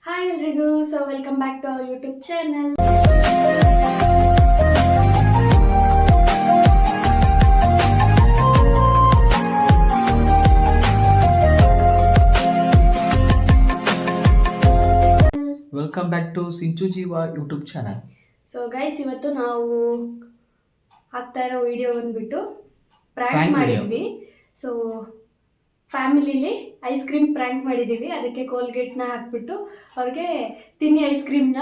Hi ಎಲ್ರಿಗೂ. So welcome back to our YouTube channel. Welcome back to Sinchu Jeeva YouTube channel. So guys, ಇವತ್ತು ನಾವು ಹಾಕ್ತಾ ಇರೋ ವಿಡಿಯೋ ಬಂದ್ಬಿಟ್ಟು ಪ್ರ್ಯಾಂಕ್ ಮಾಡಿದ್ವಿ. ಸೊ ಫ್ಯಾಮಿಲಿಲಿ ಐಸ್ ಕ್ರೀಮ್ ಪ್ರ್ಯಾಂಕ್ ಮಾಡಿದ್ದೀವಿ. ಅದಕ್ಕೆ ಕೋಲ್ಗೇಟ್ನ ಹಾಕ್ಬಿಟ್ಟು ಅವ್ರಿಗೆ ತಿನ್ನಿ ಐಸ್ ಕ್ರೀಮ್ನ,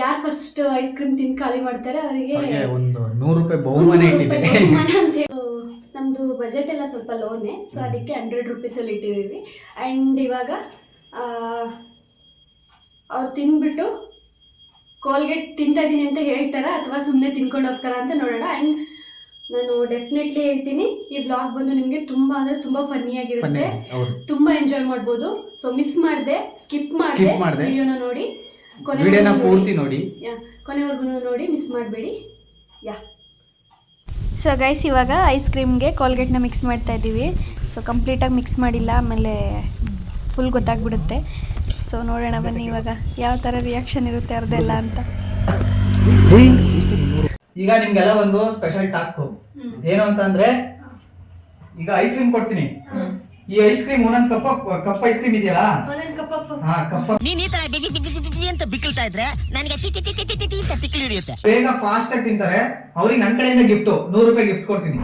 ಯಾರು ಫಸ್ಟ್ ಐಸ್ ಕ್ರೀಮ್ ತಿಂದು ಖಾಲಿ ಮಾಡ್ತಾರೆ ಅವರಿಗೆ ಒಂದು 100 ರೂಪಾಯಿ ಬಹುಮಾನ ಇಟ್ಟಿದ್ದೀವಿ ಅಂತ. ನಮ್ಮದು ಬಜೆಟ್ ಎಲ್ಲ ಸ್ವಲ್ಪ ಲೋನೇ, ಸೊ ಅದಕ್ಕೆ 100 ರೂಪೀಸಲ್ಲಿ ಇಟ್ಟಿದ್ದೀವಿ. ಆ್ಯಂಡ್ ಇವಾಗ ಅವ್ರು ತಿಂದ್ಬಿಟ್ಟು ಕೋಲ್ಗೇಟ್ ತಿಂತಾ ಇದ್ದೀನಿ ಅಂತ ಹೇಳ್ತಾರಾ ಅಥವಾ ಸುಮ್ಮನೆ ತಿನ್ಕೊಂಡು ಹೋಗ್ತಾರಾ ಅಂತ ನೋಡೋಣ. ಆ್ಯಂಡ್ ನಾನು ಡೆಫಿನೆಟ್ಲಿ ಹೇಳ್ತೀನಿ, ಈ ಬ್ಲಾಗ್ ಬಂದು ನಿಮಗೆ ತುಂಬ ಅಂದರೆ ತುಂಬ ಫನ್ನಿಯಾಗಿರುತ್ತೆ, ತುಂಬ ಎಂಜಾಯ್ ಮಾಡ್ಬೋದು. ಸೊ ಮಿಸ್ ಮಾಡಿದೆ, ಸ್ಕಿಪ್ ಮಾಡಿದೆ, ವಿಡಿಯೋನ ನೋಡಿ ಕೊನೆವರೆಗೂ ನೋಡಿ, ಮಿಸ್ ಮಾಡಬೇಡಿ. ಸೊ ಗೈಸ್, ಇವಾಗ ಐಸ್ ಕ್ರೀಮ್ಗೆ ಕೋಲ್ಗೇಟ್ನ ಮಿಕ್ಸ್ ಮಾಡ್ತಾ ಇದ್ದೀವಿ. ಸೊ ಕಂಪ್ಲೀಟಾಗಿ ಮಿಕ್ಸ್ ಮಾಡಿಲ್ಲ, ಆಮೇಲೆ ಫುಲ್ ಗೊತ್ತಾಗ್ಬಿಡುತ್ತೆ. ಸೊ ನೋಡೋಣ ಬನ್ನಿ ಇವಾಗ ಯಾವ ಥರ ರಿಯಾಕ್ಷನ್ ಇರುತ್ತೆ ಅವ್ರದ್ದೆಲ್ಲ ಅಂತ. ಈಗ ನಿಮ್ಗೆಲ್ಲ ಒಂದು ಸ್ಪೆಷಲ್ ಟಾಸ್ಕ್ ಏನು ಅಂತಂದ್ರೆ, ಈಗ ಐಸ್ ಕ್ರೀಮ್ ಕೊಡ್ತೀನಿ. ಈ ಐಸ್ ಕ್ರೀಮ್ ಒಂದೊಂದು ಕಪ್ ಐಸ್ ಕ್ರೀಮ್ ಇದೆಯಲ್ಲ, ನೀನ್ ಈ ತರ ಅಂತ ಬಿಕ್ಕಳ್ತಾ ಇದ್ರೆ ನನಗೆ ತಿಕ್ಕಿ ಹಿಡಿಯುತ್ತೆ. ಬೇಗ ಫಾಸ್ಟ್ ಆಗಿ ತಿಂತಾರೆ. ಅವ್ರಿಗೆ ನನ್ನ ಕಡೆಯಿಂದ ಗಿಫ್ಟ್ 100 ರೂಪಾಯಿ ಗಿಫ್ಟ್ ಕೊಡ್ತೀನಿ.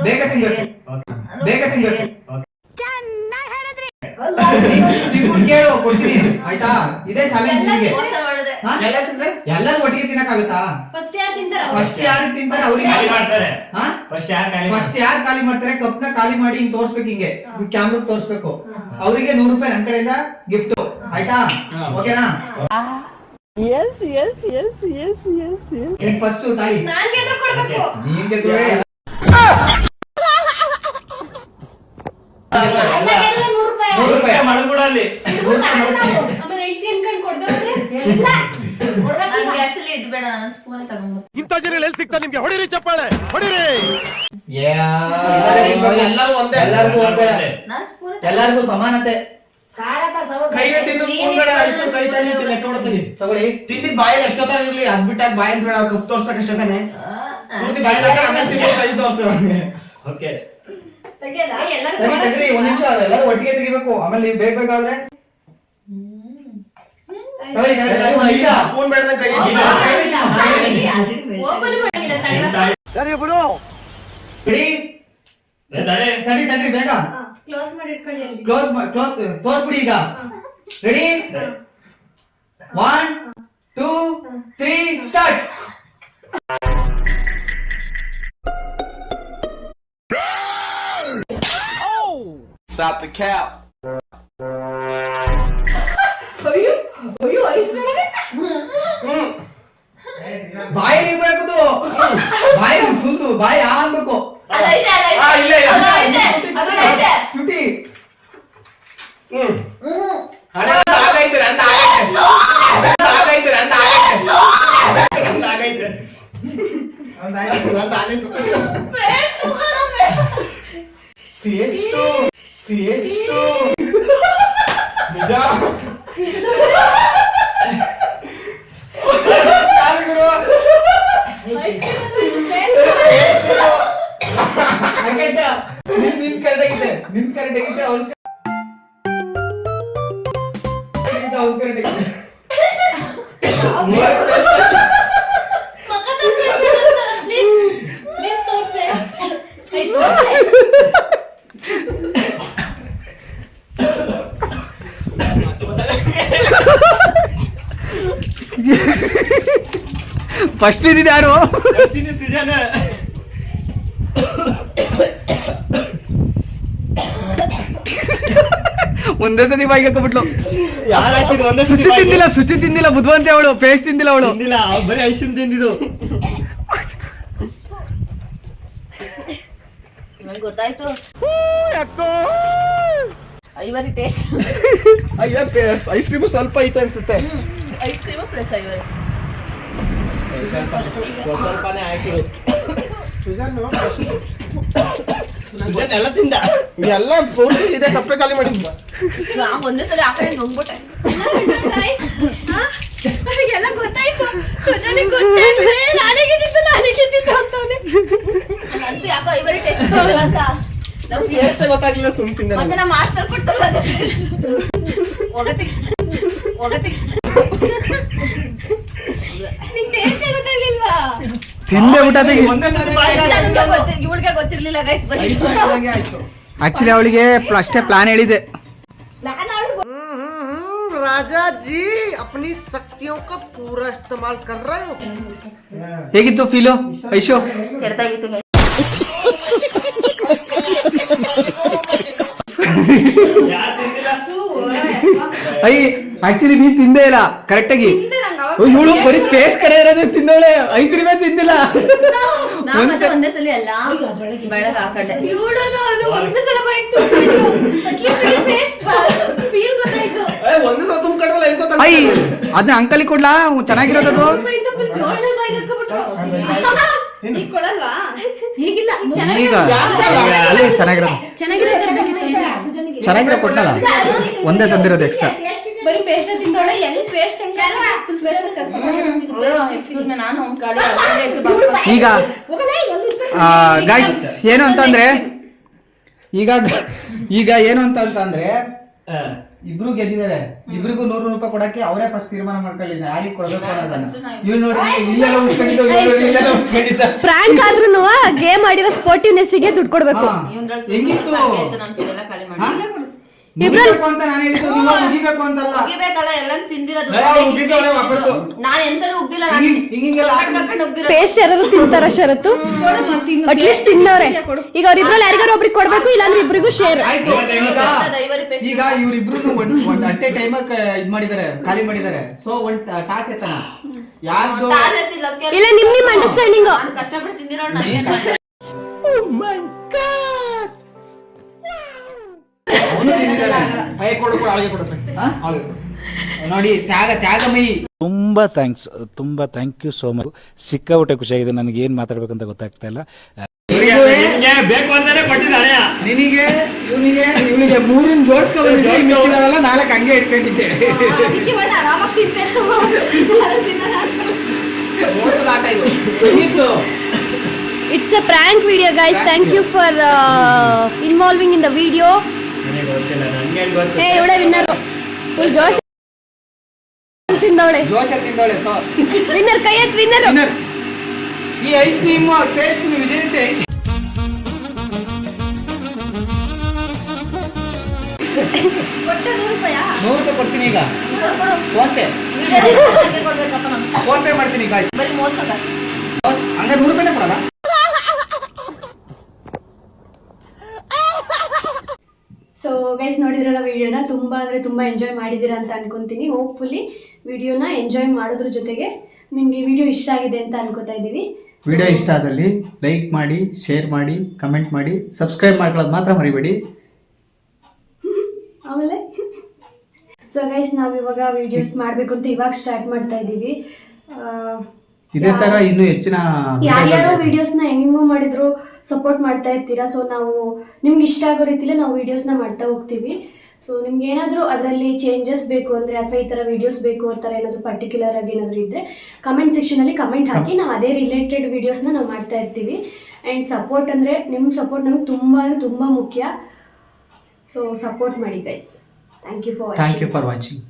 ಬೇಗ ತಿನ್ಬೇಕು. ಕೇಳು, ಕೊಡ್ತೀನಿ ಆಯ್ತಾ? ಇದೇ ಚಾಲೆಂಜ್ ನಿಮಗೆ. ಎಲ್ಲರೂ ಒಟ್ಟಿಗೆ ತಿನ್ನಕ್ಕಾಗುತ್ತಾ? ಫಸ್ಟ್ ಯಾರು ತಿಂತಾರೆ ಅವ್ರಿಗೆ ಫಸ್ಟ್ ಯಾರು ಖಾಲಿ ಮಾಡ್ತಾರೆ ಕಪ್ನ ಖಾಲಿ ಮಾಡಿ ಹಿಂಗ್ ತೋರ್ಸ್ಬೇಕು, ಹಿಂಗೆ ಕ್ಯಾಮ್ರಾ ತೋರ್ಸ್ಬೇಕು. ಅವರಿಗೆ 100 ರೂಪಾಯಿ ನನ್ನ ಕಡೆಯಿಂದ ಗಿಫ್ಟ್ ಆಯ್ತಾ? ಓಕೆನಾ? ಫಸ್ಟ್ ತಾಳಿ ನೀನ್ ಗೆದ್ರೆ ಇಂಥ ಜನ ಎಲ್ಲಿ ಸಿಗ್ತಾ ನಿಮ್ಗೆ? ಹೊಡಿರಿ ಚಪ್ಪಾಳೆ, ಹೊಡಿರಿ. ಎಲ್ಲರಿಗೂ ಸಮಾನತೆ. ತಿಂದಿದ್ ಬಾಯಲ್ಲಿ ಎಷ್ಟೊತ್ತಾರ ಇರ್ಲಿ, ಅದ್ಬಿಟ್ಟಾಗ ಬಾಯಲ್ಲಿ ಬೇಡ, ಕಪ್ ತೋರ್ಸ್ಬೇಕು ಅಷ್ಟೊತ್ತಾನೆ. ಓಕೆ, ಒಂದ್ ನಿಮಿಷ ಎಲ್ಲರೂ ಒಟ್ಟಿಗೆ ತೆಗಿಬೇಕು. ಆಮೇಲೆ ನೀವು ಬೇಕಾದ್ರೆ ಸ್ಪೂನ್ ಬೇಡ ಕೈ ಸರಿ ಬಿಡು. ತಡಿ ಬೇಗ ಕ್ಲೋಸ್ ಮಾಡಿ ಇಟ್ಕೊಳ್ಳಿ. ಕ್ಲೋಸ್ ತೋರ್ಸ್ಬಿಡಿ. ಈಗ ready? 1 2 3 start. Stop the cap. ಅಯ್ಯೋ ಐಸ್ ಬೇಡ. ಬಾಯಿ ಇರ್ಬೇಕು, ಬಾಯಿ ಫುಲ್ ಬಾಯಿ ಆಗ್ಬೇಕು. ಚುಟಿ ನಿಜ ನಿನ್ ಕರೆಕ್ಟ್ ಆಗಿದೆ. ಅವ್ರು ಕರೆಕ್ಟ್ ಆಗಿದೆ. ಫಸ್ಟ್ ಇದ್ದಿದ್ದು ಯಾರು? ಸೀಸನ್ ಒಂದೇ ಸತಿ ಬಾಯಿಗೆ ಹಾಕೊಂಡ್ಬಿಟ್ಲು. ಶುಚಿ ತಿಂದಿಲ್ಲ ಬುದ್ಧಿವಂತೆ ಅವಳು. ಪೇಸ್ಟ್ ತಿಂದಿಲ್ಲ ಅವಳು. ಬರೀ ಐಸ್ ಕ್ರೀಮ್ ತಿಂದಿದ್ದು. ಗೊತ್ತಾಯ್ತು. Ivory taste. ಐಸ್ ಕ್ರೀಮ್ ಸ್ವಲ್ಪ ಐತೆ ಅನ್ಸುತ್ತೆ. ಐಸ್ ಕ್ರೀಮ್ ಪ್ಲಸ್ ಐವರಿ ಸ್ವಲ್ಪನೇ ಹಾಕಿರು. ಎಲ್ಲ ತಿಂದ ಎಲ್ಲ ಪೂರ್ತಿ ಇದೆ, ಕಪ್ಪೆ ಖಾಲಿ ಮಾಡಿದ್ದ. ಒಂದೇ ಸಲ ಆ ಕಡೆ ಹೋಗ್ಬಿಟ್ಟೆ. ಅಂತ ನಮ್ಗೆ ಎಷ್ಟು ಗೊತ್ತಾಗ್ಲಿಲ್ಲ ಸುಮ್ ತಿಂದೆ ಮತ್ತೆ ನಮ್ಮ ಮಾಸ್ತರ್ ಕೊಟ್ಟಲ್ಲ ಅದು ಒಗತಿ ನಿಂಗೆ ಟೇಸ್ಟ್ ಗೊತ್ತಾಗ್ಲಿಲ್ವಾ? ತಿಂದೆ ಊಟದ ಒಂದೇ ಸಲ ಇವಳಿಗೆ ಗೊತ್ತಿರ್ಲಿಲ್ಲ ಗೈಸ್ ಆಯ್ತು. ಆಕ್ಚುಲಿ ಅವಳಿಗೆ ಅಷ್ಟೇ ಪ್ಲಾನ್ ಹೇಳಿದೆ. राजा जी अपनी शक्तियों का पूरा इस्तेमाल कर रहे हो। ಹೇಗಿತ್ತು ಫೀಲು ಐಶು? ಐ ಆಕ್ಚುಲಿ ನೀನ್ ತಿಂದೇ ಇಲ್ಲ ಕರೆಕ್ಟ್ ಆಗಿ. ಇವಳು ಬರೀ ಪೇಸ್ಟ್ ಕಡೆ ಇರೋದು ತಿಂದವಳೆ, ಐಸ್ ಕ್ರೀಮೇ ತಿಂದಿಲ್ಲ. ಒಂದೇ ಸಲ ಅಲ್ಲ ಬೆಳಗ್ಗೆ ಹಾಕೊಂಡೆ ಒಂದೇ ಸಲ ಒಂದೇ ಸಲ ತುಂಬ್ಕೊಂಡ್ರಲ್ಲ ಹೆಂಗ್ ಗೊತ್ತಾಗ ಐ ಅದನ್ನ ಅಂಕಲಿ ಕೊಡ್ಲಾ? ಚೆನ್ನಾಗಿರೋದದು. ಕೊಡಲ್ವಾ? ಈಗಿಲ್ಲ ಈಗ ಅಲ್ಲಿ ಚೆನ್ನಾಗಿರೋ ಕೊಟ್ಟಲ್ಲ, ಒಂದೇ ತಂದಿರೋದು ಎಕ್ಸ್ಟ್ರಾ. ಬರೀ ಪೇಸ್ಟ್ ತಿಂದೋಳೆ. ಎಲ್ಲಿ ಪೇಸ್ಟ್ ನಾನು ಈಗ ಗೈಸ್ ಏನು ಅಂತಂದ್ರೆ ಈಗ ಏನು ಅಂತಂದ್ರೆ ಇಬ್ರು ಗೆದ್ದಿದ್ದಾರೆ. ಇಬ್ರಿಗೂ 100 ರೂಪಾಯಿ ಕೊಡಕ್ಕೆ ಅವರೇ ಫಸ್ಟ್ ತೀರ್ಮಾನ ಮಾಡ್ಕೊಳ್ಳಿಲ್ಲ ಯಾರಿಗೆ ಕೊಡಬೇಕು ಅನ್ನೋದನ್ನ. ಇವ್ರು ನೋಡಿ ಇಲ್ಲೆಲ್ಲ ಉಳಿಸ್ಕೊಂಡಿದ್ದ ಪ್ರಾಂಕ್ ಆದ್ರೂ ಗೇಮ್ ಆಡಿರೋ ಸ್ಪೋರ್ಟಿವ್ನೆಸ್ ಗೆ ದುಡ್ಡು ಕೊಡ್ಬೇಕು. ಹೆಂಗಿತ್ತು ಖಾಲಿ ಮಾಡಿ ಇಬ್ರು ಅಂತ ನಾನು ಹೇಳಿದ್ದು, ನೀವು ಮುಗಿಬೇಕು ಅಂತಲ್ಲ. ಉಗಿಬೇಕಲ್ಲ ಎಲ್ಲ ತಿಂದಿರೋದು. ಉಗಿದವಳೆ ವಾಪಸ್ಸು. ನಾನು ಎಂತದೂ ಉಗ್ದಿಲ್ಲ. ಹಿಂಗೆಲ್ಲ ಪೇಸ್ಟ್ ಯಾರು ತಿಂತಾರ ಶರತ್ತು? ಅಟ್ಲೀಸ್ಟ್ ತಿನ್ನೋರೆ. ಈಗ ಅವ್ರಿಬ್ರಲ್ಲಿ ಯಾರಿಗಾರು ಒಬ್ರಿಗೆ ಕೊಡ್ಬೇಕು, ಇಲ್ಲಾಂದ್ರೆ ಇಬ್ರಿಗೂ ಶೇರ್. ಆಯ್ತು. ಈಗ ಇವ್ರಿಬ್ರು ಒಂದ್ ಅಟ್ಟೆ ಟೈಮ್ ಇದ್ ಮಾಡಿದಾರೆ, ಖಾಲಿ ಮಾಡಿದಾರೆ. ಸೊ ಒಂದ್ ಟಾಸ್ ಎತ್ತನ ಯಾರ್ದು ಇಲ್ಲ ನಿಮ್ ಅಂಡರ್ಸ್ಟ್ಯಾಂಡಿಂಗ್. ಕಷ್ಟಪಟ್ಟು ತಿಂದಿರೋ ನೋಡಿ ತ್ಯಾಗಮಯಿ. ತುಂಬಾ ಥ್ಯಾಂಕ್ ಯು ಸೋ ಮಚ್. ಸಿಕ್ಕಾಬಿಟ್ಟೆ ಖುಷಿಯಾಗಿದೆ. ನನಗೆ ಏನ್ ಮಾತಾಡ್ಬೇಕಂತ ಗೊತ್ತಾಗ್ತಾ ಇಲ್ಲ. ಬೇಕು ಅಂತಾನೆ ಕೊಟ್ಟಿದ್ದಾಳೆ. ನಿನಗೆ ಇವನಿಗೆ 3 ಜೋಡಿಸ್ಕೊಂಡ್ಬಂದಿದ್ದೆ, 4 ಹಂಗೆ ಇಟ್ಕೊಂಡಿದ್ದೆ. It's a prank video, guys. Thank you for involving in the video. Hey, ಇವಳೆ ವಿನ್ನರ್. ಫುಲ್ ಜೋಶ್ ತಿಂದವಳೆ. ಸೊ ವಿನ್ನರ್ ಕೈ ಎತ್ತು, ವಿನ್ನರ್. ಈ ಐಸ್ ಕ್ರೀಮ್ ಟೇಸ್ಟ್ ವಿಜಯತೆ. ಕೊಟ್ಟು 100 ರೂಪಾಯಿ 100 ರೂಪಾಯಿ ಕೊಡ್ತೀನಿ ಈಗ. ಫೋನ್ ಪೇ ಮಾಡ್ತೀನಿ ಈಗ. ಬರೀ ಮೋಸ ಹಂಗ 100 ರೂಪಾಯಿನೇ ಕೊಡಲ್ಲ. ಸೊ ಗೈಸ್ ನೋಡಿದ್ರಲ್ಲ ವಿಡಿಯೋನ, ತುಂಬಾ ಅಂದರೆ ತುಂಬ ಎಂಜಾಯ್ ಮಾಡಿದ್ದೀರಾ ಅಂತ ಅನ್ಕೊತೀನಿ. ಹೋಪ್ಫುಲಿ ವಿಡಿಯೋನ ಎಂಜಾಯ್ ಮಾಡೋದ್ರ ಜೊತೆಗೆ ನಿಮಗೆ ವಿಡಿಯೋ ಇಷ್ಟ ಆಗಿದೆ ಅಂತ ಅನ್ಕೋತಾ ಇದ್ದೀವಿ. ವಿಡಿಯೋ ಇಷ್ಟ ಆದಲ್ಲಿ ಲೈಕ್ ಮಾಡಿ, ಶೇರ್ ಮಾಡಿ, ಕಮೆಂಟ್ ಮಾಡಿ, ಸಬ್ಸ್ಕ್ರೈಬ್ ಮಾಡ್ಕೊಳ್ಳೋದು ಮಾತ್ರ ಮರಿಬೇಡಿ. ಆಮೇಲೆ ಸೊ ಗೈಸ್ ನಾವು ಇವಾಗ ವಿಡಿಯೋಸ್ ಮಾಡಬೇಕು ಅಂತ ಇವಾಗ ಸ್ಟಾರ್ಟ್ ಮಾಡ್ತಾ ಇದ್ದೀವಿ. ಇದೇ ತರ ಇನ್ನೂ ಹೆಚ್ಚಿನ ಯಾರ್ಯಾರೋ ವಿಡಿಯೋಸ್ನ ಹೆಂಗೋ ಮಾಡಿದ್ರು ಸಪೋರ್ಟ್ ಮಾಡ್ತಾ ಇರ್ತೀರಾ. ಸೊ ನಾವು ನಿಮ್ಗೆ ಇಷ್ಟ ಆಗೋ ರೀತಿಲೇ ನಾವು ವಿಡಿಯೋಸ್ನ ಮಾಡ್ತಾ ಹೋಗ್ತೀವಿ. ಸೊ ನಿಮ್ಗೆ ಏನಾದರೂ ಅದರಲ್ಲಿ ಚೇಂಜಸ್ ಬೇಕು ಅಂದರೆ, ಅಥವಾ ಈ ಥರ ವಿಡಿಯೋಸ್ ಬೇಕು ಆ ಥರ ಏನಾದರೂ ಪರ್ಟಿಕ್ಯುಲರ್ ಆಗಿ ಏನಾದರೂ ಇದ್ದರೆ ಕಮೆಂಟ್ ಸೆಕ್ಷನಲ್ಲಿ ಕಮೆಂಟ್ ಹಾಕಿ, ನಾವು ಅದೇ ರಿಲೇಟೆಡ್ ವಿಡಿಯೋಸ್ನ ನಾವು ಮಾಡ್ತಾ ಇರ್ತೀವಿ. ಆ್ಯಂಡ್ ಸಪೋರ್ಟ್ ಅಂದರೆ ನಿಮ್ಮ ಸಪೋರ್ಟ್ ನಮಗೆ ತುಂಬ ಮುಖ್ಯ. ಸೊ ಸಪೋರ್ಟ್ ಮಾಡಿ guys. Thank you for watching.